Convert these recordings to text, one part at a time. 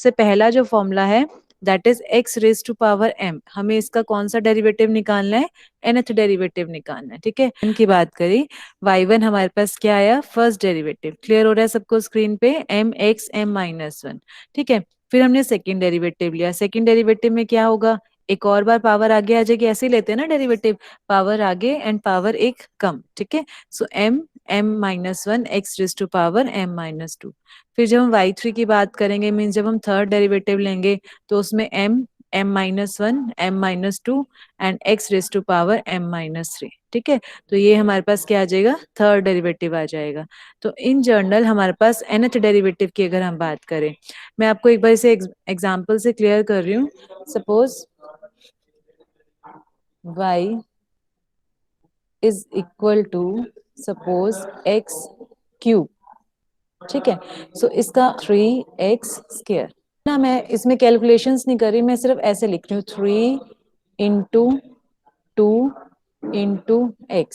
सबसे पहला जो फॉर्मूला है that is x raise to power m, हमें इसका कौन सा डेरिवेटिव निकालना है, nth डेरिवेटिव निकालना है, ठीक है। n की बात करी, y1 हमारे पास क्या आया, फर्स्ट डेरिवेटिव, क्लियर हो रहा है सबको स्क्रीन पे, mx m-1, ठीक है। फिर हमने सेकंड डेरिवेटिव लिया, सेकंड डेरिवेटिव में क्या होगा, एक और बार पावर आगे आ जाएगी, ऐसे ही लेते हैं ना डेरिवेटिव, पावर आगे एंड पावर एक कम, ठीक है। So m-1 x raise to power m-2। फिर जब हम y3 की बात करेंगे, मीन्स जब हम थर्ड डेरिवेटिव लेंगे, तो उसमें m-1 m-2 and x raise to power m-3, ठीक है। तो ये हमारे पास क्या आ जाएगा, थर्ड डेरिवेटिव आ जाएगा। तो इन जनरल हमारे पास nth डेरिवेटिव की अगर हम बात करें, मैं आपको एक बार इसे एग्जांपल से क्लियर कर रही हूँ। Suppose y is equal to suppose x cube, ठीक है। सो इसका 3x² ना, मैं इसमें कैलकुलेशंस नहीं कर रही, मैं सिर्फ ऐसे लिख रही हूँ 3 × 2 × x,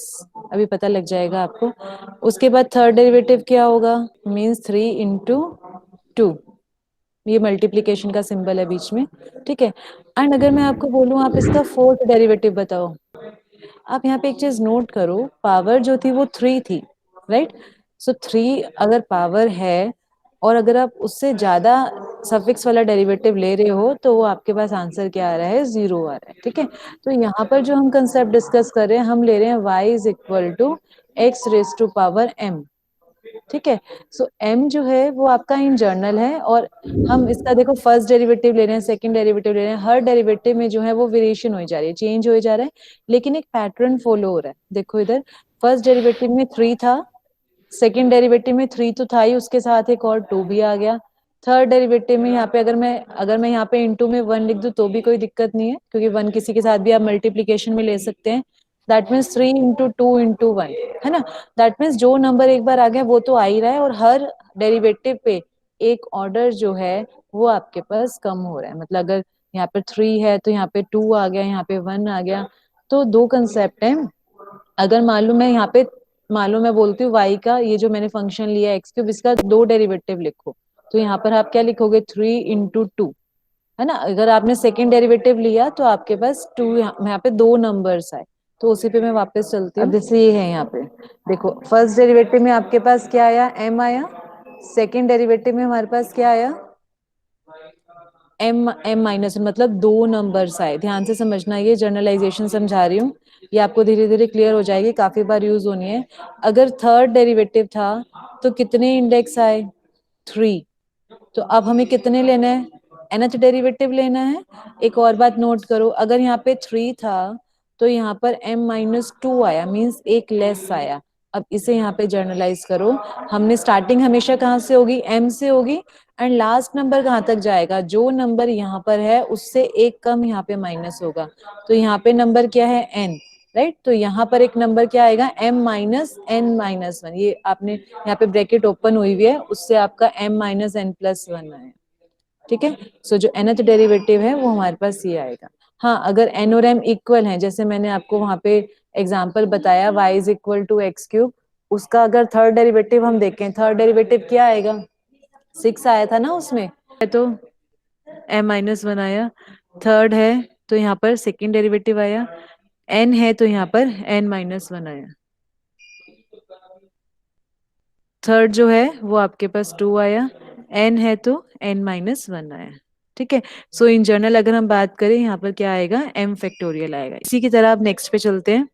अभी पता लग जाएगा आपको। उसके बाद थर्ड डेरिवेटिव क्या होगा, मीन्स 3 × 2, ये मल्टीप्लीकेशन का सिंबल है बीच में, ठीक है। एंड अगर मैं आपको बोलूं आप इसका फोर्थ डेरिवेटिव बताओ, आप यहाँ पे एक चीज नोट करो, पावर जो थी वो 3 थी, राइट। सो 3 अगर पावर है और अगर आप उससे ज्यादा सफिक्स वाला डेरिवेटिव ले रहे हो, तो वो आपके पास आंसर क्या आ रहा है, 0 आ रहा है, ठीक है। तो यहाँ पर जो हम कंसेप्ट डिस्कस कर रहे हैं, हम ले रहे हैं y is equal to x raise to power m, ठीक है। सो m जो है वो आपका इन जर्नल है, और हम इसका देखो फर्स्ट डेरिवेटिव ले रहे हैं, सेकंड डेरिवेटिव ले रहे हैं, हर डेरिवेटिव में जो है वो वेरिएशन हो जा रही है, चेंज हो जा रहा है, लेकिन एक पैटर्न फॉलो हो रहा है। देखो इधर फर्स्ट डेरिवेटिव में 3 था, सेकंड डेरिवेटिव में 3 तो था ही, उसके साथ एक और 2 भी आ गया। थर्ड डेरिवेटिव में यहाँ पे अगर मैं यहाँ पे इनटू में 1 लिख दूं तो भी कोई दिक्कत नहीं है, क्योंकि 1 किसी के साथ भी आप मल्टीप्लीकेशन में ले सकते हैं। दैट मीन्स 3 × 2 × 1 है ना। दैट मीन्स जो नंबर एक बार आ गया वो तो आ ही रहा है, और हर डेरिवेटिव पे एक ऑर्डर जो है वो आपके पास कम हो रहा है। मतलब अगर यहाँ पे 3 है तो यहाँ पे 2 आ गया, यहाँ पे 1 आ गया। तो दो कंसेप्ट है, अगर मालूम मैं बोलती हूँ y का ये जो मैंने फंक्शन लिया x क्यूब, इसका 2 डेरिवेटिव लिखो, तो यहाँ पर आप क्या लिखोगे, 3 × 2, है ना। अगर आपने सेकंड डेरिवेटिव लिया तो आपके पास 2, यहाँ पे 2 नंबर्स आए, तो उसी पे मैं वापस चलती हूँ। अब जैसे ये है, यहाँ पे देखो फर्स्ट डेरिवेटिव में आपके पास क्या आया, m आया, सेकंड डेरिवेटिव में हमारे पास क्या आया, m-, मतलब 2 नंबर्स आए। ध्यान से समझना, ये जनरलाइजेशन समझा रही हूँ, ये आपको धीरे धीरे क्लियर हो जाएगी, काफी बार यूज होनी है। अगर थर्ड डेरिवेटिव था तो कितने इंडेक्स आए, 3, तो अब हमें कितने लेना है, nth डेरिवेटिव लेना है। एक और बात नोट करो, अगर यहाँ पे 3 था तो यहाँ पर m-2 आया, मींस एक लेस आया। अब इसे यहाँ पे जर्नलाइज करो, हमने स्टार्टिंग हमेशा कहाँ से होगी, m से होगी, एंड लास्ट नंबर कहाँ तक जाएगा, जो नंबर यहाँ पर है उससे एक कम यहाँ पे माइनस होगा। तो यहाँ पे नंबर क्या है, n, राइट। तो यहाँ पर एक नंबर क्या आएगा, m-n-1, ये आपने यहाँ पे ब्रैकेट ओपन हुई हुई है, उससे आपका m-n+1 आया, ठीक है। सो जो nth डेरिवेटिव है वो हमारे पास ये आएगा। हाँ, अगर n और m इक्वल हैं, जैसे मैंने आपको वहां पे एग्जांपल बताया y is equal to x³, उसका अगर थर्ड डेरिवेटिव हम देखें, थर्ड डेरिवेटिव क्या आएगा, 6 आया था ना उसमें, तो m-1 आया। थर्ड है तो यहाँ पर सेकेंड डेरिवेटिव आया, n है तो यहाँ पर n-1 आया। थर्ड जो है वो आपके पास 2 आया, n है तो n-1 आया, ठीक है। सो इन जनरल अगर हम बात करें, यहाँ पर क्या आएगा, m फैक्टोरियल आएगा। इसी की तरह आप नेक्स्ट पे चलते हैं,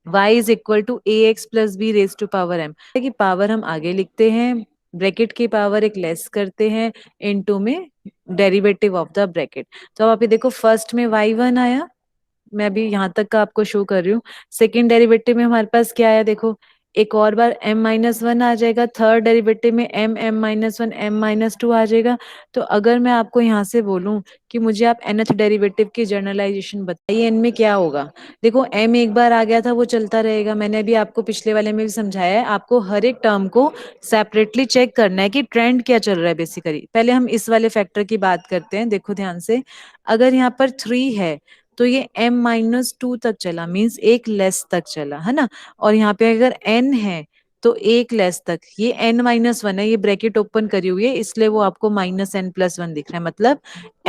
y is equal to ax plus b raise to power m, कि पावर हम आगे लिखते हैं, ब्रैकेट की पावर एक लेस करते हैं, इनटू में डेरिवेटिव ऑफ द ब्रैकेट। तो अब आप ये देखो, फर्स्ट में y1 आया, मैं अभी यहाँ तक का आपको शो कर रही हूँ। सेकेंड डेरिवेटिव में हमारे पास क्या आया, देखो एक और बार m-1 आ जाएगा, थर्ड डेरिवेटिव में m-1 m-2 आ जाएगा। तो अगर मैं आपको यहाँ से बोलूं कि मुझे आप nth डेरिवेटिव की जर्नलाइजेशन बताइए, n में क्या होगा, देखो m एक बार आ गया था वो चलता रहेगा, मैंने अभी आपको पिछले वाले में भी समझाया है, आपको हर एक टर्म को सेपरेटली चेक करना है कि ट्रेंड क्या चल रहा है बेसिकली। पहले हम इस वाले फैक्टर की बात करते हैं, देखो ध्यान से, अगर यहाँ पर 3 है तो ये m-2 तक चला, मीन्स एक लेस तक चला, है ना। और यहाँ पे अगर n है तो एक लेस तक ये n-1 है, ये ब्रैकेट ओपन करी हुई है इसलिए वो आपको -n+1 दिख रहा है, मतलब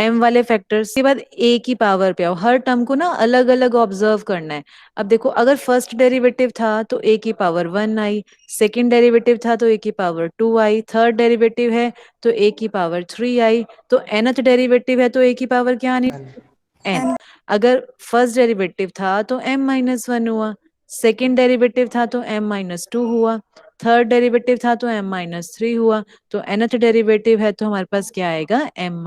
m वाले फैक्टर्स के बाद a की पावर पे आओ, हर टर्म को ना अलग अलग ऑब्जर्व करना है। अब देखो अगर फर्स्ट डेरिवेटिव था तो a की पावर 1 आई, सेकंड डेरिवेटिव था तो a की पावर 2 आई, थर्ड डेरिवेटिव है तो a की पावर 3 आई, तो nth डेरिवेटिव है तो a की पावर क्या आनी एन n। अगर फर्स्ट डेरिवेटिव था तो m-1 हुआ, सेकंड डेरिवेटिव था तो m-2 हुआ, थर्ड डेरिवेटिव था तो m-3 हुआ, तो nth डेरिवेटिव है तो हमारे पास क्या आएगा m